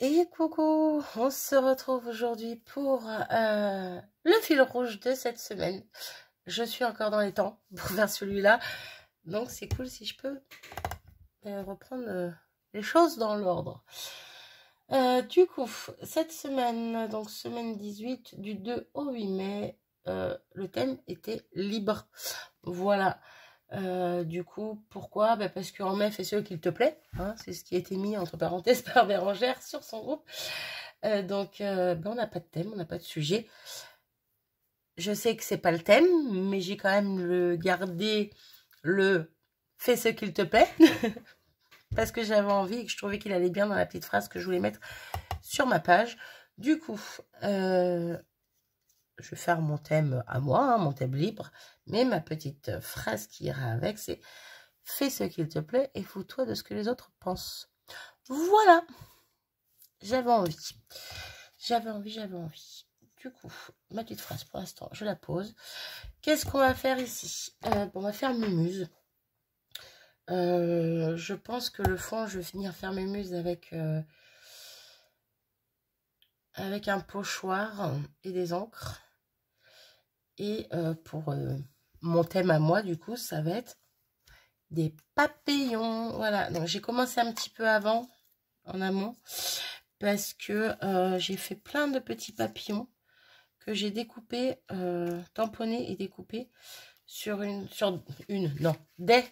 Et coucou, on se retrouve aujourd'hui pour le fil rouge de cette semaine. Je suis encore dans les temps pour faire celui-là, donc c'est cool si je peux reprendre les choses dans l'ordre. Du coup, cette semaine, donc semaine 18, du 2 au 8 mai, le thème était libre. Voilà. Du coup, pourquoi? Parce qu'en mai, fais ce qu'il te plaît. Hein, c'est ce qui a été mis entre parenthèses par Bérangère sur son groupe. Donc, on n'a pas de thème, on n'a pas de sujet. Je sais que c'est pas le thème, mais j'ai quand même gardé le fais ce qu'il te plaît. Parce que j'avais envie et que je trouvais qu'il allait bien dans la petite phrase que je voulais mettre sur ma page. Du coup, je vais faire mon thème à moi, hein, mon thème libre. Mais ma petite phrase qui ira avec, c'est fais ce qu'il te plaît et fous-toi de ce que les autres pensent. Voilà. J'avais envie. J'avais envie. Du coup, ma petite phrase pour l'instant, je la pose. Qu'est-ce qu'on va faire ici? On va faire Mumuse. Je pense que le fond, je vais finir faire Mumuse avec un pochoir et des encres. Et pour mon thème à moi, du coup, ça va être des papillons. Voilà, donc j'ai commencé un petit peu avant, en amont, parce que j'ai fait plein de petits papillons que j'ai découpés, tamponnés et découpés sur des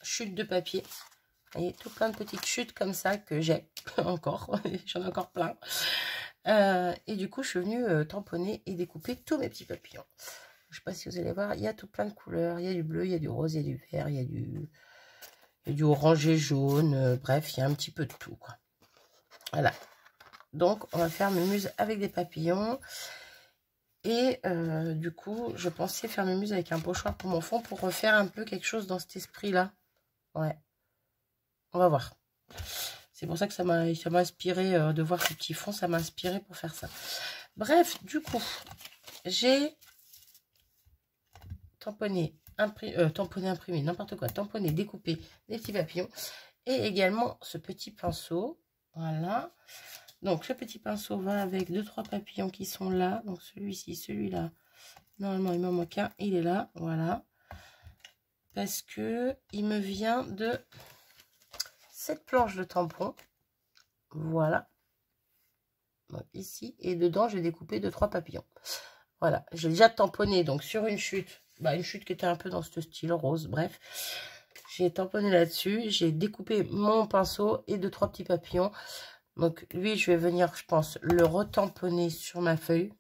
chutes de papier. Vous voyez, tout plein de petites chutes comme ça que j'ai encore. J'en ai encore plein. Et du coup, je suis venue tamponner et découper tous mes petits papillons. Je ne sais pas si vous allez voir, il y a tout plein de couleurs. Il y a du bleu, il y a du rose, il y a du vert, il y a du orangé jaune. Bref, il y a un petit peu de tout, quoi. Voilà. Donc, on va faire Mumuse avec des papillons. Et du coup, je pensais faire Mumuse avec un pochoir pour mon fond pour refaire un peu quelque chose dans cet esprit-là. Ouais. On va voir. C'est pour ça que ça m'a inspiré de voir ce petit fond. Ça m'a inspiré pour faire ça. Bref, du coup, j'ai tamponné, imprimé, n'importe quoi. Tamponné, découpé des petits papillons. Et également ce petit pinceau. Voilà. Donc, ce petit pinceau va avec 2-3 papillons qui sont là. Donc, celui-ci, celui-là. Normalement, il m'en manque un. Il est là. Voilà. Parce que il me vient de cette planche de tampon. Voilà. Donc, ici. Et dedans, j'ai découpé 2-3 papillons. Voilà. J'ai déjà tamponné. Donc, sur une chute. Une chute qui était un peu dans ce style rose. Bref. J'ai tamponné là-dessus. J'ai découpé mon pinceau et 2-3 petits papillons. Donc, lui, je vais venir, je pense, le retamponner sur ma feuille.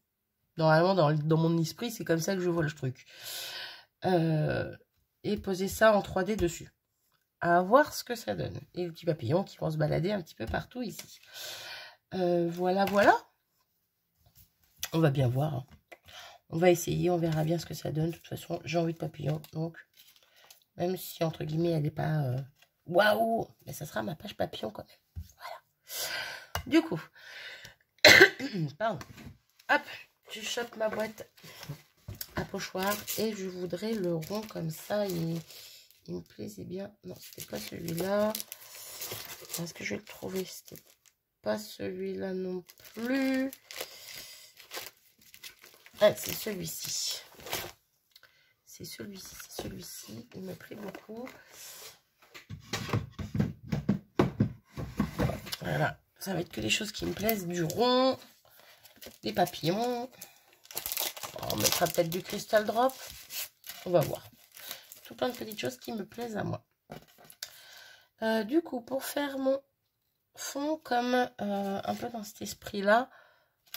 Normalement, dans mon esprit, c'est comme ça que je vois le truc. Et poser ça en 3D dessus. À voir ce que ça donne. Et les petits papillons qui vont se balader un petit peu partout ici. Voilà. On va bien voir. Hein. On va essayer, on verra bien ce que ça donne. De toute façon, j'ai envie de papillons. Donc, même si, entre guillemets, elle n'est pas... waouh, mais ça sera ma page papillon quand même. Voilà. Du coup, pardon. Hop, je chope ma boîte à pochoir et je voudrais le rond comme ça. Il me plaisait bien. Non, c'était pas celui-là. Est-ce que je vais le trouver? C'était pas celui-là non plus. Ah, c'est celui-ci. C'est celui-ci. Il me plaît beaucoup. Voilà. Ça va être que les choses qui me plaisent. Du rond, des papillons. On mettra peut-être du Crystal Drop. On va voir. Tout plein de petites choses qui me plaisent à moi. Du coup, pour faire mon fond comme un peu dans cet esprit-là,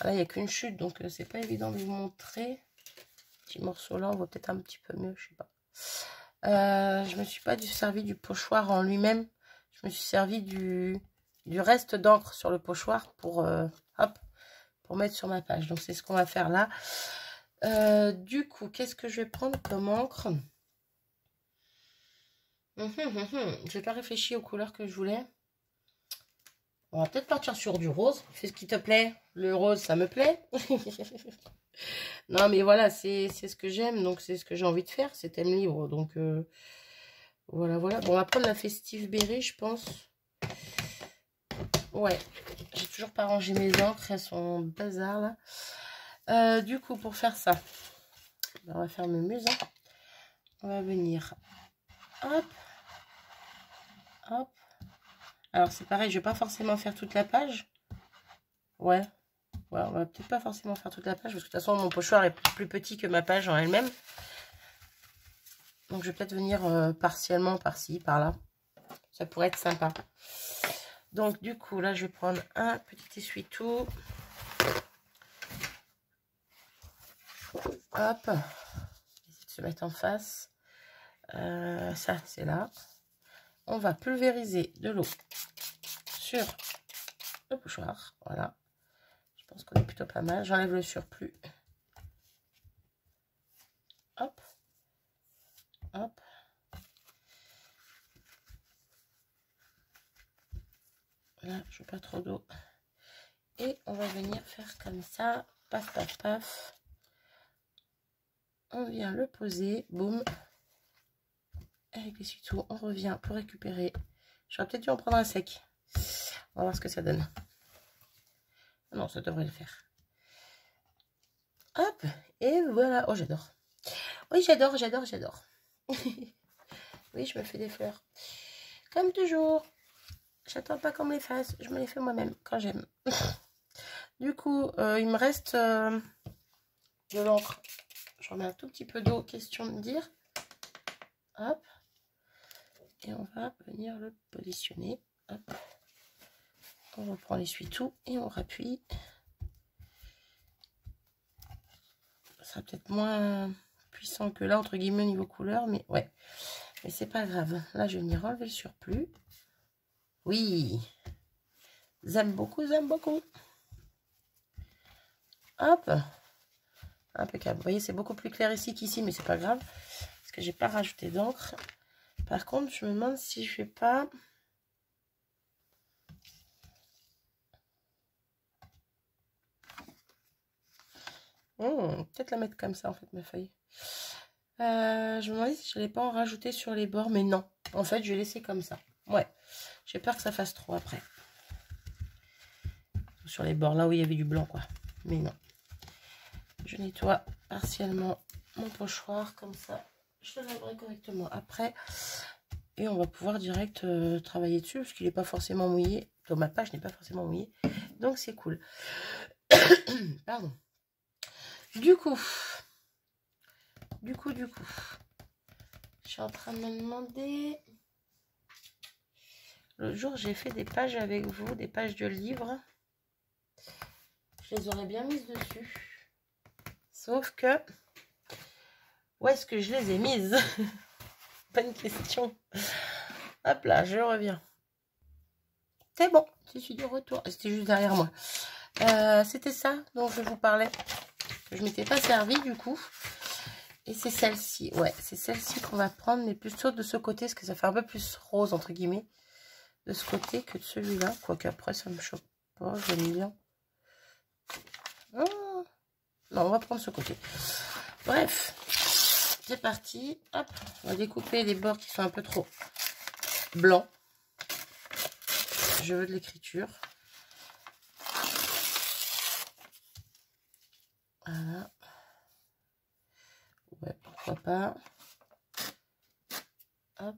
là, il n'y a qu'une chute, donc c'est pas évident de vous montrer. Petit morceau là, on voit peut-être un petit peu mieux, je sais pas. Je me suis pas servi du pochoir en lui-même. Je me suis servi du reste d'encre sur le pochoir pour mettre sur ma page. Donc, c'est ce qu'on va faire là. Du coup, qu'est-ce que je vais prendre comme encre? Je n'ai pas réfléchi aux couleurs que je voulais. On va peut-être partir sur du rose. Fais ce qui te plaît. Le rose, ça me plaît. Non, mais voilà, c'est ce que j'aime. Donc, c'est ce que j'ai envie de faire. C'est thème libre. Donc, voilà. Bon, on va prendre la Festive Berry, je pense. Ouais. J'ai toujours pas rangé mes encres, elles sont bazar là. Du coup, pour faire ça, on va faire Mumuse. Hein. On va venir, hop, hop. Alors c'est pareil, je vais pas forcément faire toute la page. Ouais, on va peut-être pas forcément faire toute la page, parce que de toute façon mon pochoir est plus petit que ma page en elle-même. Donc je vais peut-être venir partiellement par-ci, par-là. Ça pourrait être sympa. Donc du coup, là je vais prendre un petit essuie-tout. Hop, essayer de se mettre en face. Ça, c'est là. On va pulvériser de l'eau sur le pochoir. Voilà. Je pense qu'on est plutôt pas mal. J'enlève le surplus. Hop. Hop. Là, je veux pas trop d'eau. Et on va venir faire comme ça. Paf, paf, paf. On vient le poser. Boum. Avec l'essuie-tout, on revient pour récupérer. J'aurais peut-être dû en prendre un sec. On va voir ce que ça donne. Non, ça devrait le faire. Hop. Et voilà. Oh, j'adore. Oui, j'adore, j'adore, j'adore. Oui, je me fais des fleurs. Comme toujours. J'attends pas qu'on me les fasse. Je me les fais moi-même quand j'aime. Du coup, il me reste de l'encre. J'en mets un tout petit peu d'eau, question de dire. Hop. Et on va venir le positionner. Hop. On reprend l'essuie-tout et on rappuie. Ça sera peut-être moins puissant que là, entre guillemets, au niveau couleur. Mais ouais. Mais c'est pas grave. Là, je vais venir enlever le surplus. Oui. J'aime beaucoup, j'aime beaucoup. Hop. Impeccable. Vous voyez, c'est beaucoup plus clair ici qu'ici, mais c'est pas grave. Parce que j'ai pas rajouté d'encre. Par contre, je me demande si je vais pas... peut-être la mettre comme ça, en fait, ma feuille. Je me demandais si je n'allais pas en rajouter sur les bords, mais non. En fait, je vais laisser comme ça. Ouais. J'ai peur que ça fasse trop après. Sur les bords, là où il y avait du blanc, quoi. Mais non. Je nettoie partiellement mon pochoir, comme ça. Je le laverai correctement après. Et on va pouvoir direct travailler dessus, parce qu'il n'est pas forcément mouillé. Donc, ma page n'est pas forcément mouillée. Donc, c'est cool. Pardon. Du coup, je suis en train de me demander... L'autre jour, j'ai fait des pages avec vous, des pages de livres. Je les aurais bien mises dessus. Sauf que... Où est-ce que je les ai mises? Bonne question. Hop là, je reviens. C'est bon, je suis de retour. C'était juste derrière moi. C'était ça dont je vous parlais. Que je m'étais pas servi du coup. Et c'est celle-ci. Ouais, c'est celle-ci qu'on va prendre, mais plutôt de ce côté, parce que ça fait un peu plus rose, entre guillemets, de ce côté que de celui-là. Quoique après, ça me choque pas. J'aime bien. Oh. Non, on va prendre ce côté. Bref, c'est parti. Hop, on va découper les bords qui sont un peu trop blancs. Je veux de l'écriture. Voilà. Ouais, pourquoi pas. Hop.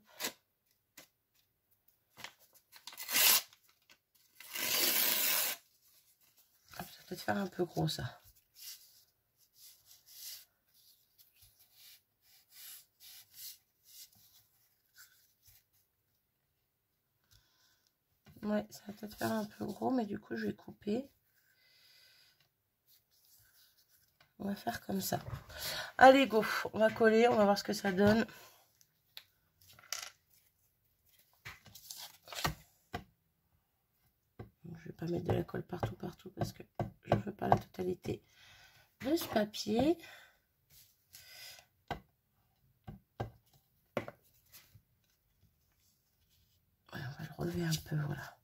Hop, ça va peut-être faire un peu gros, ça. Ouais, ça va peut-être faire un peu gros, mais du coup, je vais couper. On va faire comme ça. Allez, go. On va coller, on va voir ce que ça donne. Je vais pas mettre de la colle partout, parce que je veux pas la totalité de ce papier. Ouais, on va le relever un peu, voilà.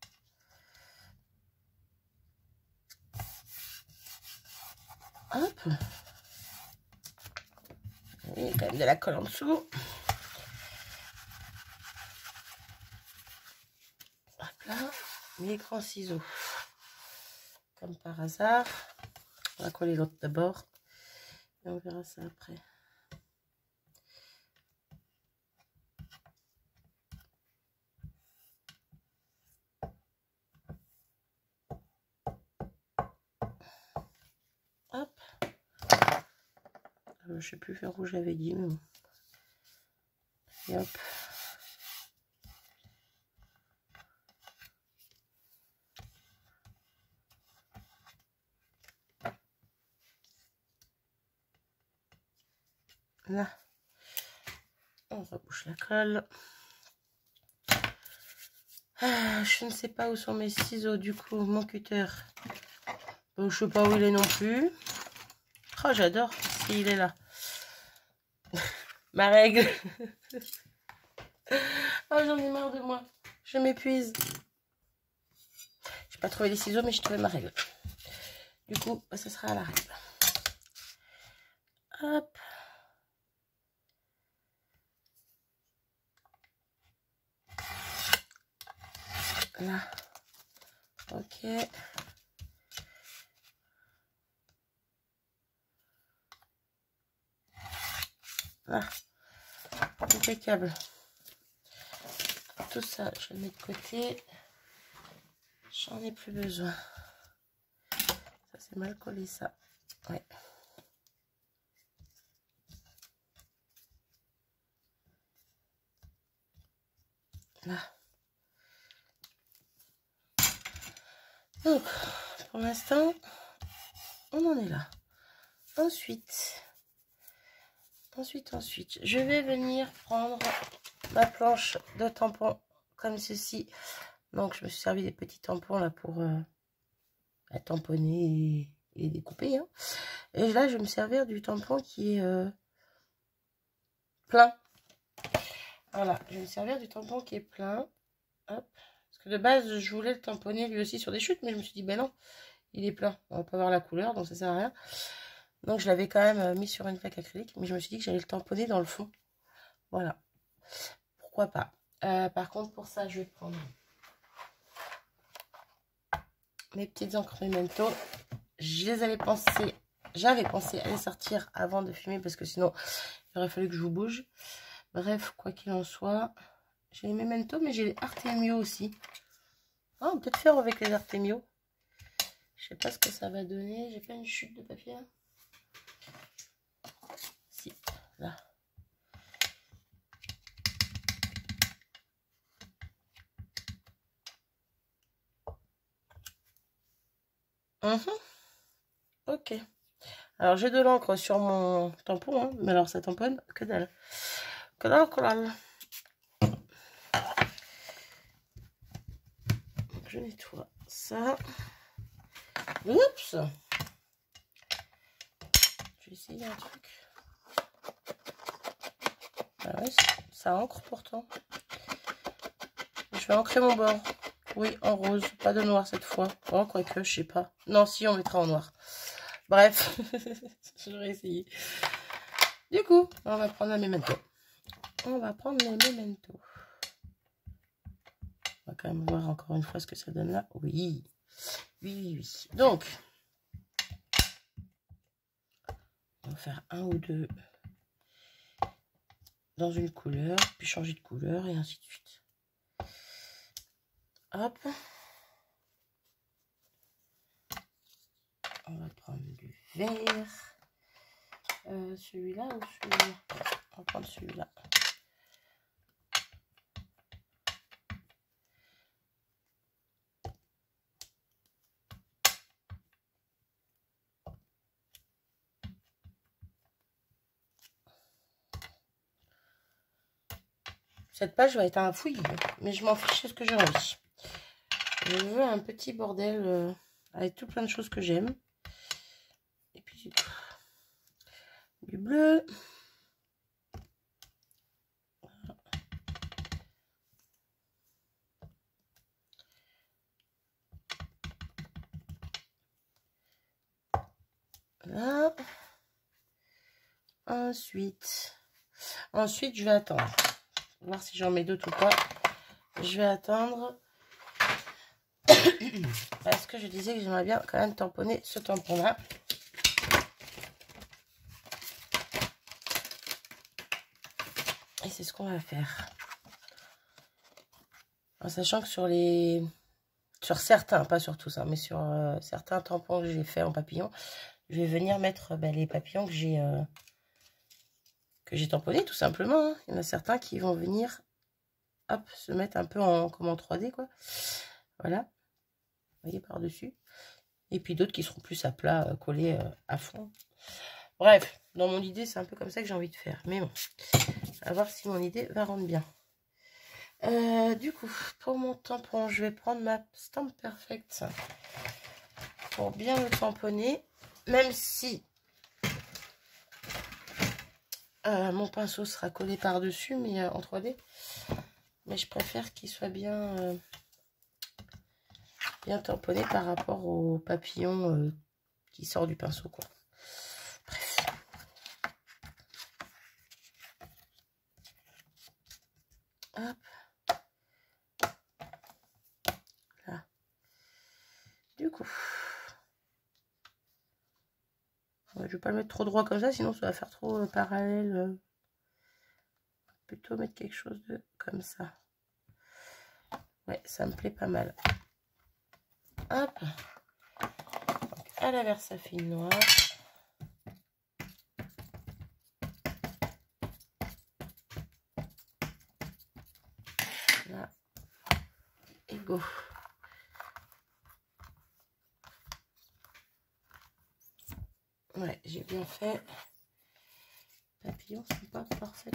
Hop. Il y a quand même de la colle en dessous. Hop là. Mes grands ciseaux. comme par hasard. On va coller l'autre d'abord. Et on verra ça après. Hop. Je sais plus vers où j'avais dit, mais bon. Et hop. Là. On rebouche la colle. Ah, je ne sais pas où sont mes ciseaux, du coup, mon cutter. Donc, je ne sais pas où il est non plus. Oh, j'adore s'il est là. Ma règle. Oh, j'en ai marre de moi. Je m'épuise. Je n'ai pas trouvé les ciseaux, mais j'ai trouvé ma règle. Du coup, ça sera à la règle. Hop. Là. Ok. Là. Impeccable. Tout ça, je le mets de côté. J'en ai plus besoin. Ça, c'est mal collé, ça. Ouais. Là. Donc, pour l'instant, on en est là. Ensuite, je vais venir prendre ma planche de tampons comme ceci. Donc, je me suis servi des petits tampons là pour tamponner et découper. Hein. Et là, je vais me servir du tampon qui est plein. Voilà, je vais me servir du tampon qui est plein. Hop. Parce que de base, je voulais le tamponner lui aussi sur des chutes, mais je me suis dit, ben non, il est plein. On va pas voir la couleur, donc ça sert à rien. Donc, je l'avais quand même mis sur une plaque acrylique, mais je me suis dit que j'allais le tamponner dans le fond. Voilà. Pourquoi pas. Par contre, pour ça, je vais prendre mes petites encres Memento. J'avais pensé à les sortir avant de filmer, parce que sinon, il aurait fallu que je vous bouge. Bref, quoi qu'il en soit, j'ai les Memento, mais j'ai les Artemio aussi. Ah, on peut peut-être faire avec les Artemio. Je sais pas ce que ça va donner. J'ai pas une chute de papier. Si, là. Ok. Alors, j'ai de l'encre sur mon tampon, hein, mais alors ça tamponne que dalle. Que dalle, que dalle. Donc, je nettoie ça. Oups. Je vais essayer un truc. Ah ouais, ça ancre pourtant. Je vais ancrer mon bord. Oui, en rose, pas de noir cette fois. Oh, quoique, je sais pas. Non, si, on mettra en noir. Bref, j'aurais essayé. Du coup, on va prendre un memento. On va prendre les Memento. On va quand même voir encore une fois ce que ça donne là. Oui. Oui. Donc, on va faire un ou deux dans une couleur, puis changer de couleur et ainsi de suite. Hop. On va prendre du vert. Celui-là ou celui-là? On va prendre celui-là. Cette page va être un fouillis, mais je m'en fiche, c'est ce que j'ai envie. Je veux un petit bordel avec tout plein de choses que j'aime. Et puis du bleu. Là. Ensuite, je vais attendre. Voir si j'en mets d'autres ou pas. Je vais attendre. Parce que je disais que j'aimerais bien quand même tamponner ce tampon-là. Et c'est ce qu'on va faire. En sachant que sur certains, pas sur tous, hein, mais sur certains tampons que j'ai fait en papillon, je vais venir mettre les papillons que j'ai tamponnés tout simplement. Hein. Il y en a certains qui vont venir hop, se mettre un peu comme en 3D quoi. Voilà. Vous voyez par-dessus. Et puis d'autres qui seront plus à plat, collés à fond. Bref, dans mon idée, c'est un peu comme ça que j'ai envie de faire. Mais bon, à voir si mon idée va rendre bien. Du coup, pour mon tampon, je vais prendre ma Stamp Perfect pour bien le tamponner. Même si mon pinceau sera collé par-dessus, mais en 3D. Mais je préfère qu'il soit bien tamponné par rapport au papillon qui sort du pinceau, quoi. Bref. Hop. Là. Du coup. Je vais pas le mettre trop droit comme ça, sinon ça va faire trop parallèle. Plutôt mettre quelque chose de comme ça. Ouais, ça me plaît pas mal. Hop. Donc, à la Versafine noire. Là. Et go. Ouais, j'ai bien fait. Papillons sont pas parfait.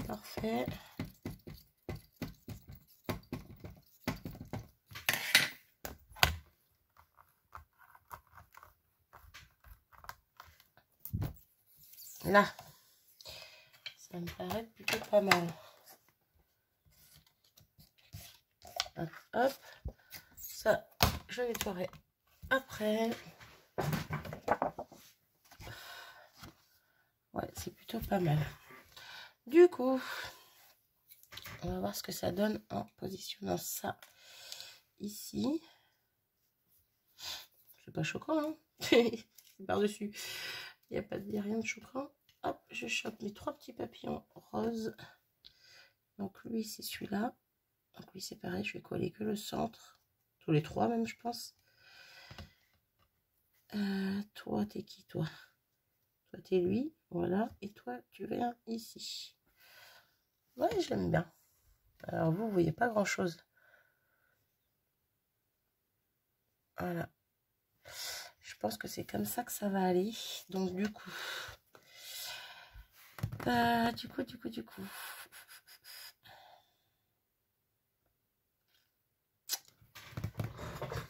Là, ça me paraît plutôt pas mal. Hop, hop. Ça, je nettoierai après. Ouais, c'est plutôt pas mal. Du coup, on va voir ce que ça donne en positionnant ça ici. C'est pas choquant, hein. Par-dessus. Il n'y a pas de rien de choquant. Hop, je chope mes 3 petits papillons roses. Donc lui, c'est celui-là. Donc lui, c'est pareil, je vais coller que le centre. Tous les 3 même, je pense. Toi, t'es qui, toi? Toi, t'es lui. Voilà. Et toi, tu viens ici. Ouais, j'aime bien. Alors vous voyez pas grand-chose. Voilà. Je pense que c'est comme ça que ça va aller. Donc du coup... du coup...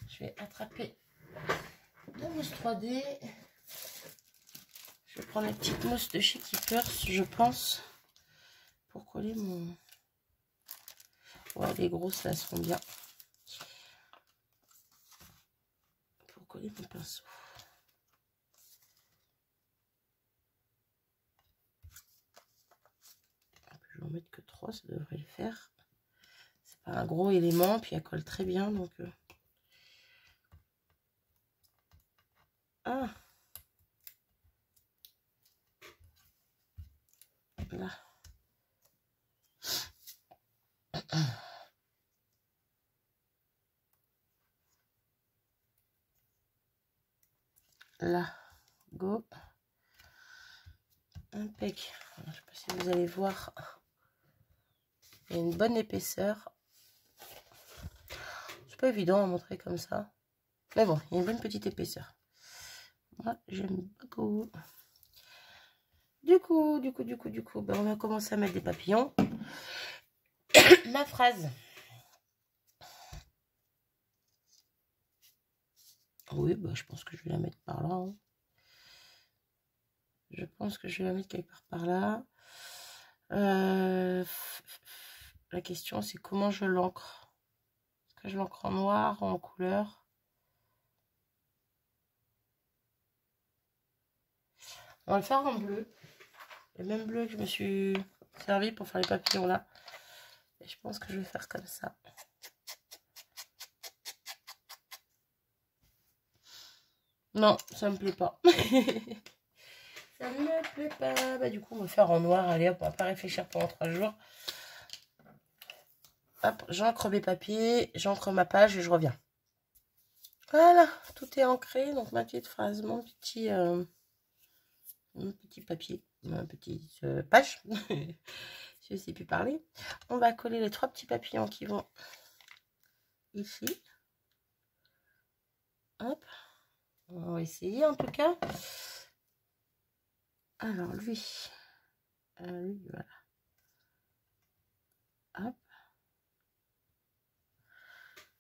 Je vais attraper la mousse 3D. Je vais prendre la petite mousse de chez Keepers, je pense, pour coller mon... Ouais, les grosses là seront bien. Pour coller mon pinceau. Je vais en mettre que 3, ça devrait le faire. C'est pas un gros élément, puis elle colle très bien, donc... Ah! Là. Là. Go. Impec. Je sais pas si vous allez voir. Il y a une bonne épaisseur. C'est pas évident à montrer comme ça. Mais bon, il y a une bonne petite épaisseur. Moi, j'aime beaucoup. Du coup, ben, on va commencer à mettre des papillons. Ma phrase. Oui, bah, je pense que je vais la mettre par là. Hein. Je pense que je vais la mettre quelque part par là. La question, c'est comment je l'encre. Est-ce que je l'encre en noir ou en couleur? On va le faire en bleu. Le même bleu que je me suis servi pour faire les papillons là. Et je pense que je vais faire comme ça. Non, ça me plaît pas. Ça me plaît pas. Bah, du coup, on va faire en noir. Allez, hop, on va pas réfléchir pendant 3 jours. Hop, j'encre mes papiers, j'encre ma page et je reviens. Voilà, tout est ancré. Donc, ma petite phrase, mon petit papier, ma petite page. Je ne sais plus parler. On va coller les 3 petits papillons qui vont ici. Hop. On va essayer en tout cas. Alors, lui, voilà. Hop.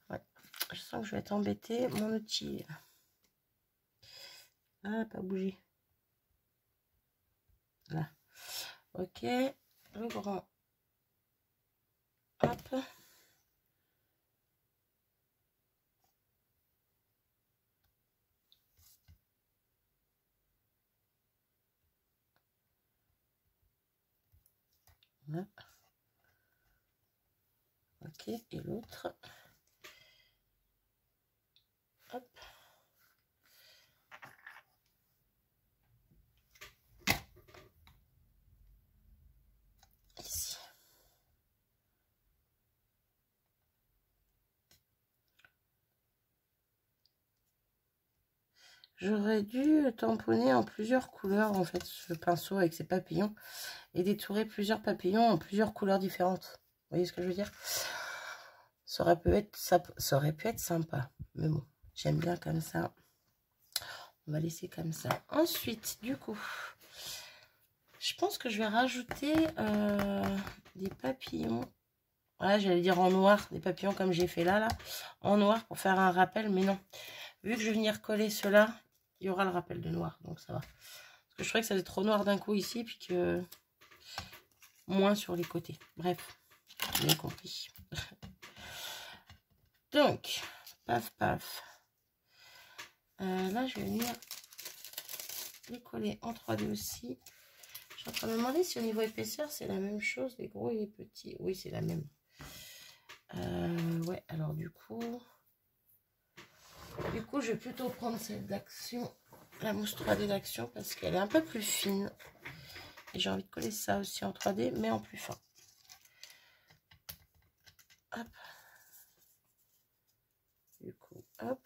Ouais. Je sens que je vais être embêtée. Mon outil. Ah, pas bougé. Là. Ok. Le grand. Hop. Là. Ok. Et l'autre. Hop. Ici. J'aurais dû tamponner en plusieurs couleurs, en fait, ce pinceau avec ses papillons. Et détourer plusieurs papillons en plusieurs couleurs différentes. Vous voyez ce que je veux dire? Ça aurait pu être sympa. Mais bon, j'aime bien comme ça. On va laisser comme ça. Ensuite, du coup, je pense que je vais rajouter des papillons. Voilà, j'allais dire en noir, des papillons comme j'ai fait là, en noir pour faire un rappel. Mais non, vu que je vais venir coller cela, il y aura le rappel de noir. Donc ça va. Parce que je trouvais que ça faisait trop noir d'un coup ici, puis que moins sur les côtés. Bref, vous avez compris. Donc, paf, paf. Là, je vais venir les coller en 3D aussi. Je suis en train de me demander si au niveau épaisseur, c'est la même chose, les gros et les petits. Oui, c'est la même. Ouais, alors du coup, je vais plutôt prendre celle d'Action, la mousse 3D d'Action, parce qu'elle est un peu plus fine. Et j'ai envie de coller ça aussi en 3D, mais en plus fin. Hop. Du coup, hop.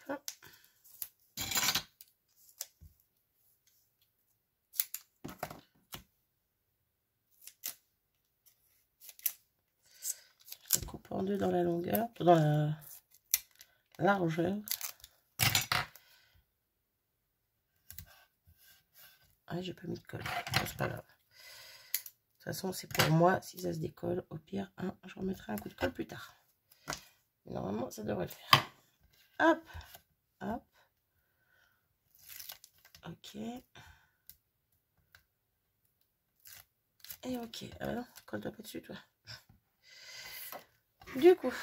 Je coupe en deux dans la longueur, dans la largeur. Ah, j'ai pas mis de colle, c'est pas grave. De toute façon, c'est pour moi. Si ça se décolle, au pire, hein, je remettrai un coup de colle plus tard. Mais normalement, ça devrait le faire. Hop, hop. Ok. Et ok. Ah non, colle-toi pas dessus, toi. Du coup.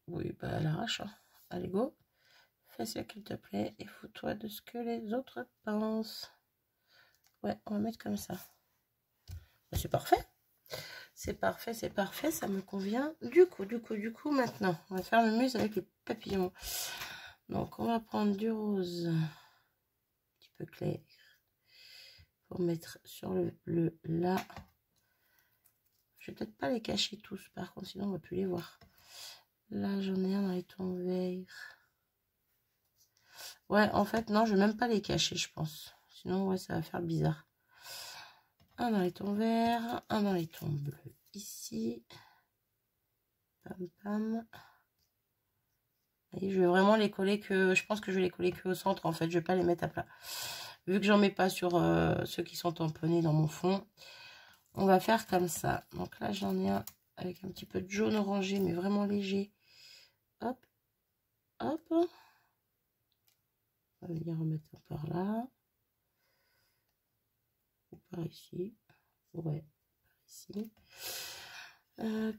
Oui, bah, à l'arrache. Hein. Allez, go. Fais ça, qu'il te plaît. Et fous-toi de ce que les autres pensent. Ouais, on va mettre comme ça. Bah, c'est parfait. C'est parfait, c'est parfait. Ça me convient. Du coup, maintenant, on va faire le muse avec les papillons. Donc, on va prendre du rose. Un petit peu clair. Pour mettre sur le bleu là. Je vais peut-être pas les cacher tous, par contre, sinon on va plus les voir. Là, j'en ai un dans les tons verts. Ouais, en fait, non, je vais même pas les cacher, je pense. Sinon, ouais, ça va faire bizarre. Un dans les tons verts, un dans les tons bleus. Ici. Pam, pam. Et je vais vraiment les coller que... Je pense que je vais les coller que au centre, en fait. Je vais pas les mettre à plat. Vu que j'en mets pas sur ceux qui sont tamponnés dans mon fond. On va faire comme ça. Donc là, j'en ai un avec un petit peu de jaune orangé, mais vraiment léger. Hop, hop. On va venir remettre un par là. Ou par ici. Ouais, par ici. Là,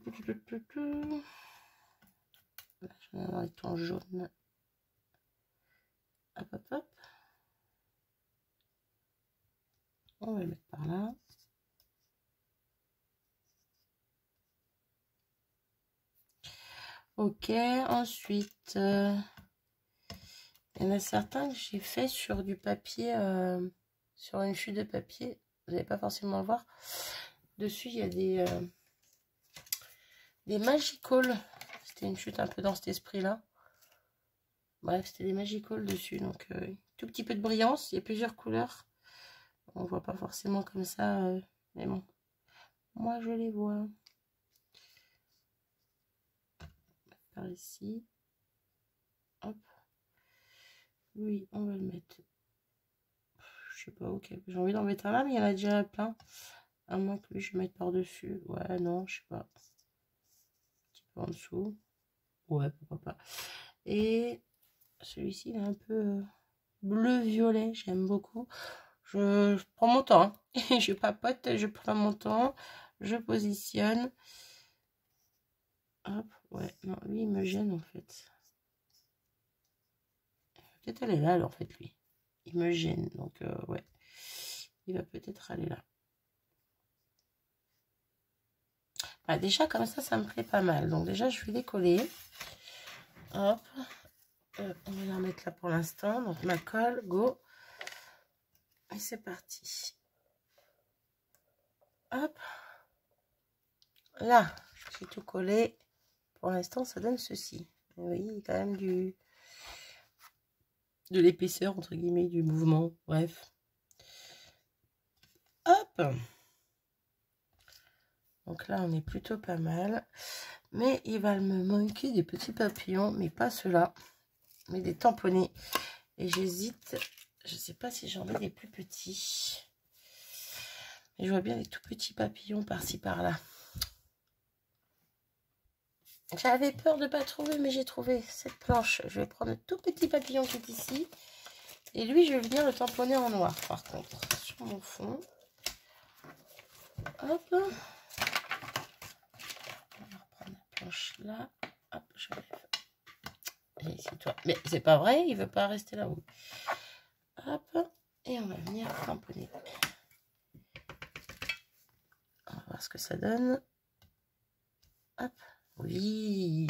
j'en ai un avec ton jaune. Hop, hop, hop. On va le mettre par là. Ok, ensuite, il y en a certains que j'ai fait sur du papier, sur une chute de papier. Vous n'allez pas forcément le voir. Dessus, il y a des Magical. C'était une chute un peu dans cet esprit-là. Bref, c'était des Magical dessus. Donc, tout petit peu de brillance. Il y a plusieurs couleurs. On ne voit pas forcément comme ça. Mais bon, moi, je les vois. Par ici. Hop. Lui, on va le mettre. Je sais pas, ok. J'ai envie d'en mettre un là, mais il y en a déjà plein. À moins que lui, je mette par-dessus. Ouais, non, je sais pas. Un petit peu en dessous. Ouais, pourquoi pas. Et celui-ci, il est un peu bleu-violet. J'aime beaucoup. Je prends mon temps. Hein. Je papote, je prends mon temps. Je positionne. Hop, ouais. Non, lui, il me gêne, en fait. Peut-être aller là, alors, en fait, lui. Il me gêne, donc, ouais. Il va peut-être aller là. Ah, déjà, comme ça me plaît pas mal. Donc, déjà, je vais les coller. Hop. On va la remettre là pour l'instant. Donc, ma colle, go. Et c'est parti. Hop. Là, j'ai tout collé. Pour l'instant, ça donne ceci. Vous voyez, il y a quand même de l'épaisseur, entre guillemets, du mouvement. Bref. Hop. Donc là, on est plutôt pas mal. Mais il va me manquer des petits papillons, mais pas ceux-là. Mais des tamponnés. Et j'hésite. Je ne sais pas si j'en ai des plus petits. Mais je vois bien des tout petits papillons par-ci, par-là. J'avais peur de ne pas trouver, mais j'ai trouvé cette planche. Je vais prendre le tout petit papillon qui est ici. Et lui, je vais venir le tamponner en noir, par contre, sur mon fond. Hop. On va reprendre la planche là. Hop, je lève. Et c'est toi. Mais c'est pas vrai, il veut pas rester là-haut. Hop. Et on va venir tamponner. On va voir ce que ça donne. Hop. Oui.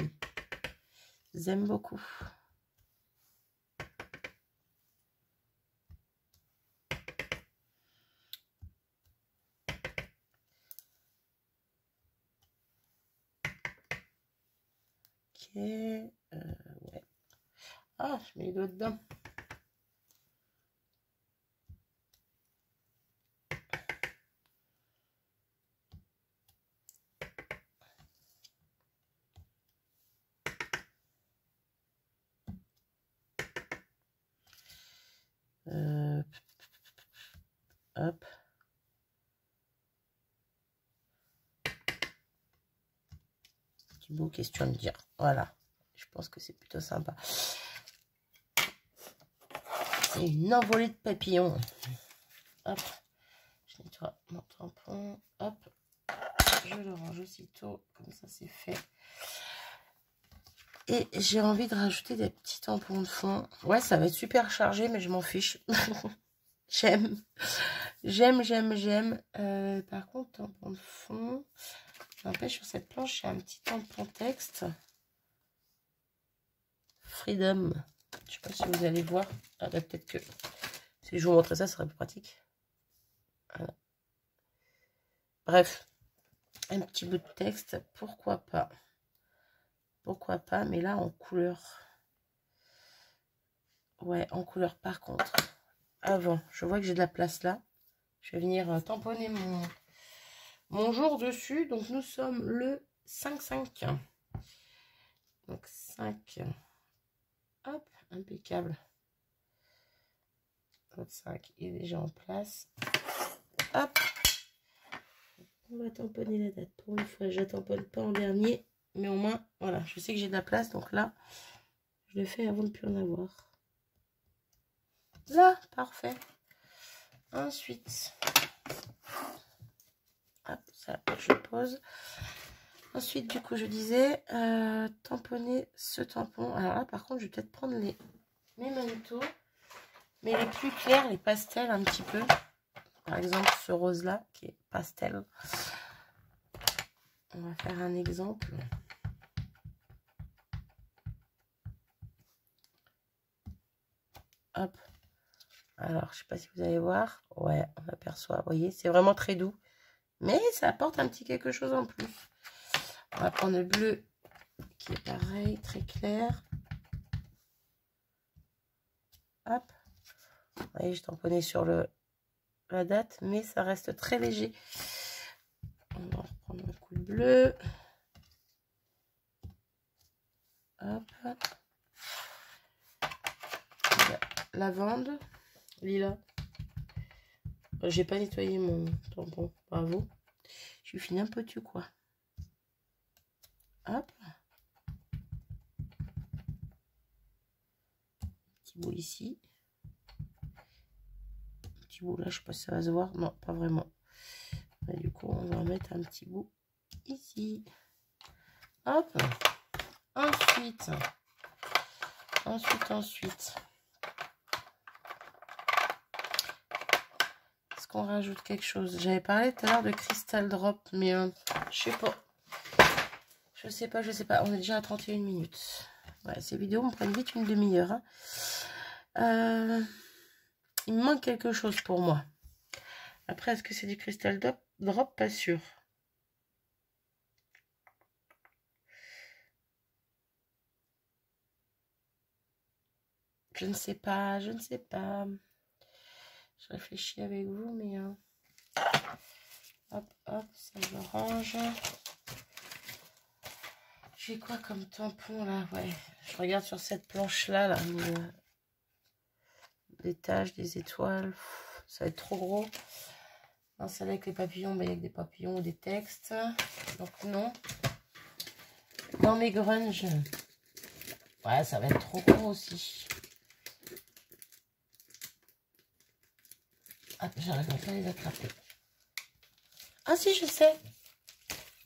J'aime beaucoup. Ok. Ouais. Ah, je mets les doigts dedans. Hop. Petit bout, question de dire. Voilà. Je pense que c'est plutôt sympa. C'est une envolée de papillons. Hop. Je nettoie mon tampon. Hop. Je le range aussitôt. Comme ça, c'est fait. Et j'ai envie de rajouter des petits tampons de fond. Ouais, ça va être super chargé, mais je m'en fiche. J'aime. J'aime. Par contre, tampon de fond. N'empêche, sur cette planche, j'ai un petit tampon texte. Freedom. Je sais pas si vous allez voir. Ah, bah, peut-être que si je vous montre ça, ce serait plus pratique. Voilà. Bref. Un petit bout de texte. Pourquoi pas. Pourquoi pas, mais là, en couleur. Ouais, en couleur, par contre. Avant, je vois que j'ai de la place là. Je vais venir tamponner mon jour dessus. Donc, nous sommes le 5-5. Donc, 5. Hop, impeccable. Votre 5 est déjà en place. Hop. On va tamponner la date. Pour une fois, je ne tamponne pas en dernier. Mais au moins, voilà, je sais que j'ai de la place. Donc là, je le fais avant de ne plus en avoir. Là, parfait. Ensuite, hop, ça, je pose. Ensuite, du coup, je disais tamponner ce tampon. Alors là, par contre, je vais peut-être prendre mes manteaux, mais les plus clairs, les pastels un petit peu. Par exemple, ce rose-là, qui est pastel. On va faire un exemple. Hop. Alors, je sais pas si vous allez voir. Ouais, on aperçoit. Vous voyez, c'est vraiment très doux. Mais ça apporte un petit quelque chose en plus. On va prendre le bleu qui est pareil, très clair. Hop. Vous voyez, je tamponnais sur la date, mais ça reste très léger. On va reprendre un coup de bleu. Hop. Lavande. Lilas. J'ai pas nettoyé mon tampon. Bravo. Je suis fine un peu tu quoi. Hop. Petit bout ici. Petit bout là, je sais pas si ça va se voir. Non, pas vraiment. Et du coup, on va en mettre un petit bout ici. Hop. Ensuite. Est-ce qu'on rajoute quelque chose? J'avais parlé tout à l'heure de Crystal Drop, mais je sais pas. Je sais pas. On est déjà à 31 minutes. Ouais, ces vidéos me prennent vite une demi-heure. Hein. Il me manque quelque chose pour moi. Après, est-ce que c'est du Crystal Drop? Pas sûr. Je ne sais pas. Je réfléchis avec vous, mais... Hop, ça je range. J'ai quoi comme tampon, là? Ouais, je regarde sur cette planche-là, là, des taches, des étoiles. Ça va être trop gros. Non, celle avec les papillons, mais avec des papillons ou des textes. Donc, non. Dans mes grunges... Ouais, ça va être trop gros aussi. Ah, j'arrive pas à les attraper. Ah si, je sais.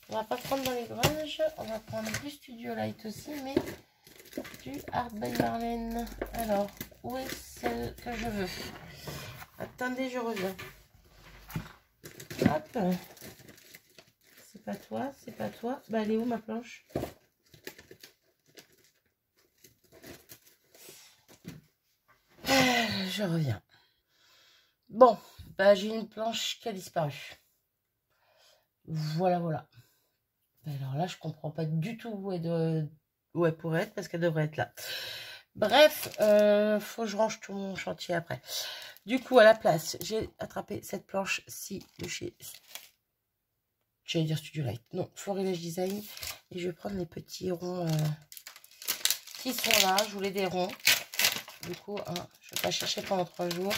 On va pas prendre dans les grunges. On va prendre du Studio Light aussi, mais du Art by Marlène. Alors, où est celle que je veux? Attendez, je reviens. Hop. C'est pas toi, c'est pas toi. Bah, elle est où ma planche? Je reviens. Bon, bah, j'ai une planche qui a disparu. Voilà. Alors là, je comprends pas du tout où elle pourrait être, parce qu'elle devrait être là. Bref, faut que je range tout mon chantier après. Du coup, à la place, j'ai attrapé cette planche-ci de chez... J'allais dire Studio Light. Non, Florilège Design. Et je vais prendre les petits ronds qui sont là. Je voulais des ronds. Du coup, hein, je vais pas chercher pendant 3 jours.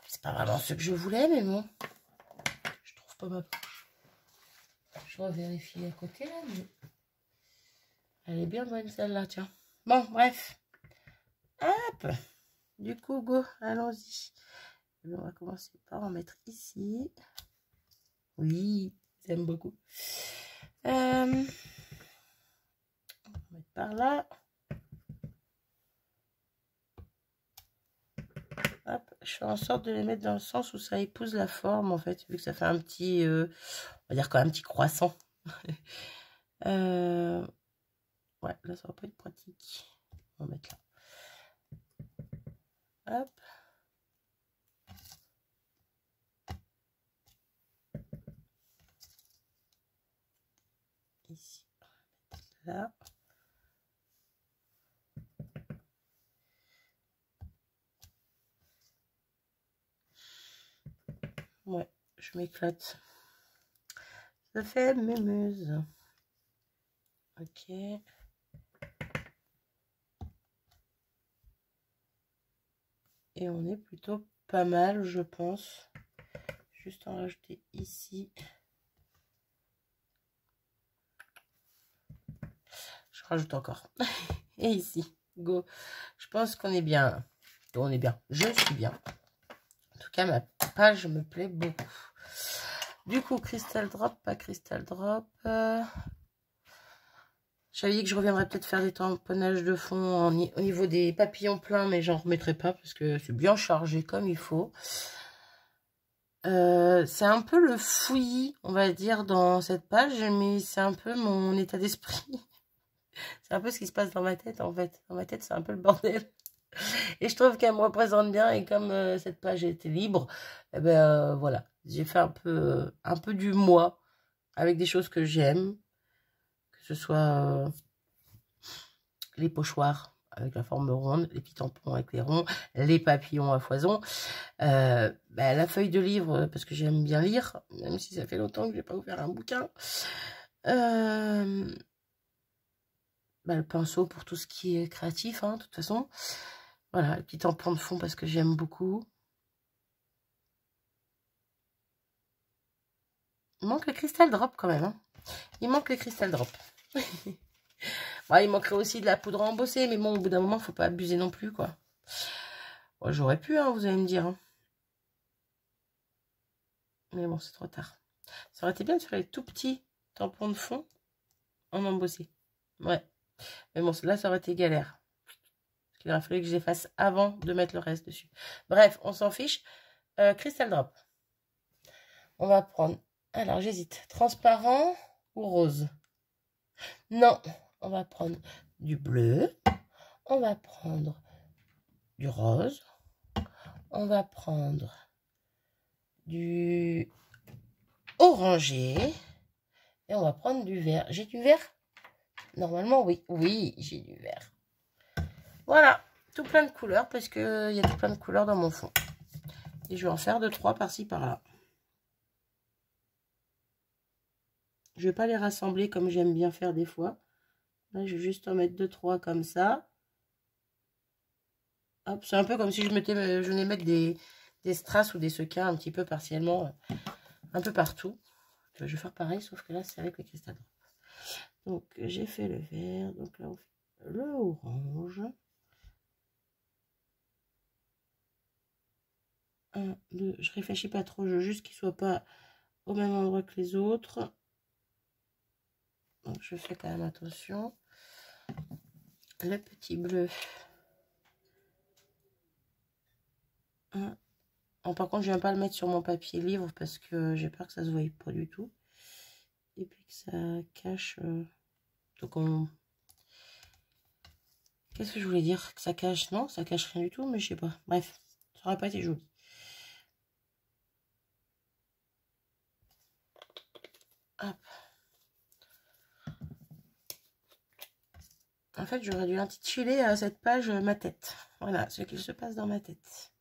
C'est pas vraiment ce que je voulais, mais bon. Je trouve pas ma planche. Je vais vérifier à côté, là. Mais... elle est bien bonne, celle-là, tiens. Bon, bref. Hop. Du coup, go, allons-y. On va commencer par en mettre ici. Oui, j'aime beaucoup. On va mettre par là. Hop, je fais en sorte de les mettre dans le sens où ça épouse la forme, en fait, vu que ça fait un petit, on va dire quand même un petit croissant. Ouais, là, ça va pas être pratique. On va mettre là. Hop. Ici. Là. Ouais, je m'éclate. Ça fait mémeuse. Ok. Et on est plutôt pas mal, je pense. Juste en rajouter ici. Je rajoute encore. Et ici. Go. Je pense qu'on est bien. On est bien. Je suis bien. En tout cas, ma page me plaît beaucoup. Du coup, Crystal Drop, pas Crystal Drop. J'avais dit que je reviendrais peut-être faire des tamponnages de fond au niveau des papillons pleins, mais j'en remettrai pas parce que c'est bien chargé comme il faut. C'est un peu le fouillis, on va dire, dans cette page, mais c'est un peu mon état d'esprit. C'est un peu ce qui se passe dans ma tête, en fait. Dans ma tête, c'est un peu le bordel. Et je trouve qu'elle me représente bien. Et comme cette page était libre, eh ben, voilà. J'ai fait un peu du moi avec des choses que j'aime. Que ce soit les pochoirs avec la forme ronde, les petits tampons avec les ronds, les papillons à foison. La feuille de livre, parce que j'aime bien lire, même si ça fait longtemps que je n'ai pas ouvert un bouquin. Le pinceau pour tout ce qui est créatif, hein, de toute façon. Voilà, le petit tampon de fond parce que j'aime beaucoup. Il manque le cristal drop quand même. Hein. Il manque le cristal drop. Il manquerait aussi de la poudre embossée, mais bon, au bout d'un moment, il ne faut pas abuser non plus, quoi. Bon, j'aurais pu, hein, vous allez me dire. Hein. Mais bon, c'est trop tard. Ça aurait été bien de faire les tout petits tampons de fond en embossé. Ouais. Mais bon, là, ça aurait été galère. Parce qu'il aurait fallu que je les fasse avant de mettre le reste dessus. Bref, on s'en fiche. Crystal Drop. On va prendre... Alors, j'hésite. Transparent ou rose? Non. On va prendre du bleu. On va prendre du rose. On va prendre du orangé. Et on va prendre du vert. J'ai du vert? Normalement, oui. Oui, j'ai du vert. Voilà. Tout plein de couleurs parce qu'il y a tout plein de couleurs dans mon fond. Et je vais en faire 2-3 par-ci, par-là. Je ne vais pas les rassembler comme j'aime bien faire des fois. Là, je vais juste en mettre 2-3 comme ça. Hop, c'est un peu comme si je venais mettre des strass ou des sequins un petit peu partiellement, un peu partout. Je vais faire pareil, sauf que là, c'est avec les cristals. Donc, j'ai fait le vert. Donc là, on fait le orange. 1, 2, je réfléchis pas trop, je veux juste qu'il ne soit pas au même endroit que les autres. Donc, je fais quand même attention. Le petit bleu. Par contre, je viens pas le mettre sur mon papier livre parce que j'ai peur que ça se voie pas du tout. Et puis que ça cache... Donc on... Qu'est-ce que je voulais dire? Que ça cache... Non, ça cache rien du tout, mais je sais pas. Bref, ça aurait pas été joli. Hop. En fait, j'aurais dû intituler à cette page ma tête. Voilà, ce qu'il se passe dans ma tête.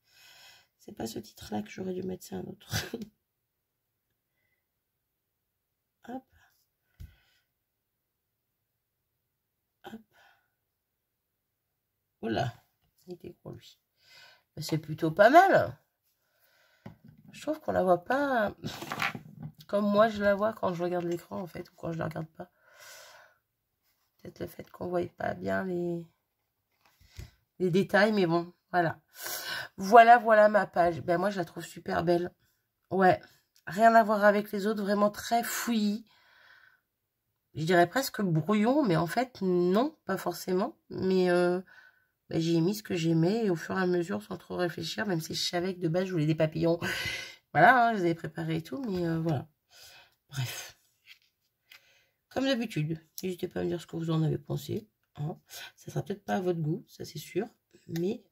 C'est pas ce titre-là que j'aurais dû mettre, c'est un autre. Hop. Hop. Oula, il était gros lui. C'est plutôt pas mal. Je trouve qu'on la voit pas comme moi je la vois quand je regarde l'écran en fait, ou quand je la regarde pas. Peut-être le fait qu'on ne voit pas bien les détails, mais bon, voilà. Voilà ma page. Ben moi je la trouve super belle. Ouais, rien à voir avec les autres, vraiment très fouillis. Je dirais presque brouillon, mais en fait non, pas forcément. Mais j'ai mis ce que j'aimais et au fur et à mesure, sans trop réfléchir, même si je savais que de base je voulais des papillons. Voilà, hein, je les avais préparés et tout, mais voilà. Bref. Comme d'habitude, n'hésitez pas à me dire ce que vous en avez pensé. Hein. Ça sera peut-être pas à votre goût, ça c'est sûr. Mais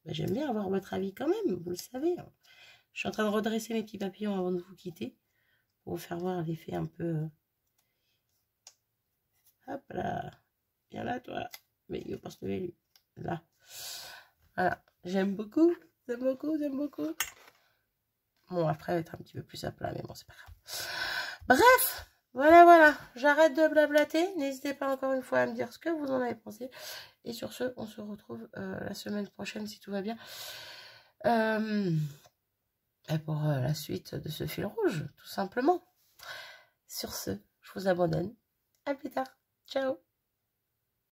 j'aime bien avoir votre avis quand même, vous le savez. Hein. Je suis en train de redresser mes petits papillons avant de vous quitter. Pour vous faire voir l'effet un peu... Hop là. Viens là toi. Mais il va pas se lever lui. Là. Voilà. J'aime beaucoup. J'aime beaucoup, j'aime beaucoup. Bon, après, elle va être un petit peu plus à plat, mais bon, c'est pas grave. Bref, voilà. J'arrête de blablater. N'hésitez pas encore une fois à me dire ce que vous en avez pensé. Et sur ce, on se retrouve la semaine prochaine, si tout va bien. Pour la suite de ce fil rouge, tout simplement. Sur ce, je vous abandonne. À plus tard. Ciao.